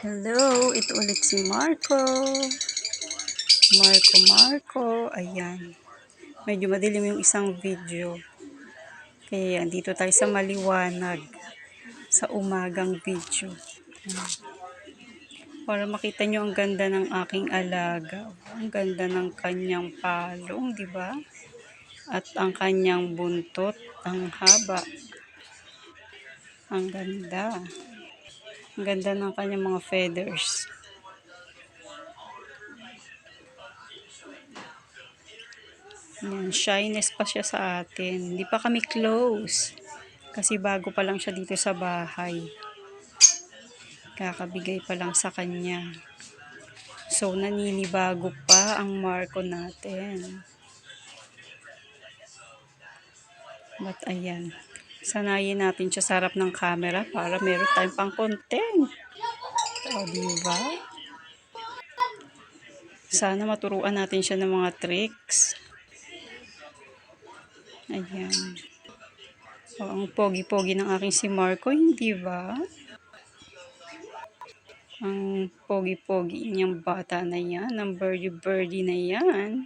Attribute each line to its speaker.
Speaker 1: Hello, ito ulit si Marco. Marco. Ayan. Medyo madilim yung isang video. Kaya dito tayo sa maliwanag. Sa umagang video. Para makita nyo ang ganda ng aking alaga. Ang ganda ng kanyang palong, di ba? At ang kanyang buntot, ang haba. Ang ganda. Ang ganda ng kanyang mga feathers. Yan, shyness pa siya sa atin. Hindi pa kami close. Kasi bago pa lang siya dito sa bahay. Kakabigay pa lang sa kanya. So, naninibago pa ang Marco natin. But ayan. Sanayin natin siya sa harap ng camera para meron tayong pang content. O, diba? Sana maturuan natin siya ng mga tricks. Ayan. O, ang pogi-pogi ng aking si Marco, hindi ba? Ang pogi-pogi niyang bata na yan, ang birdie-birdie na yan.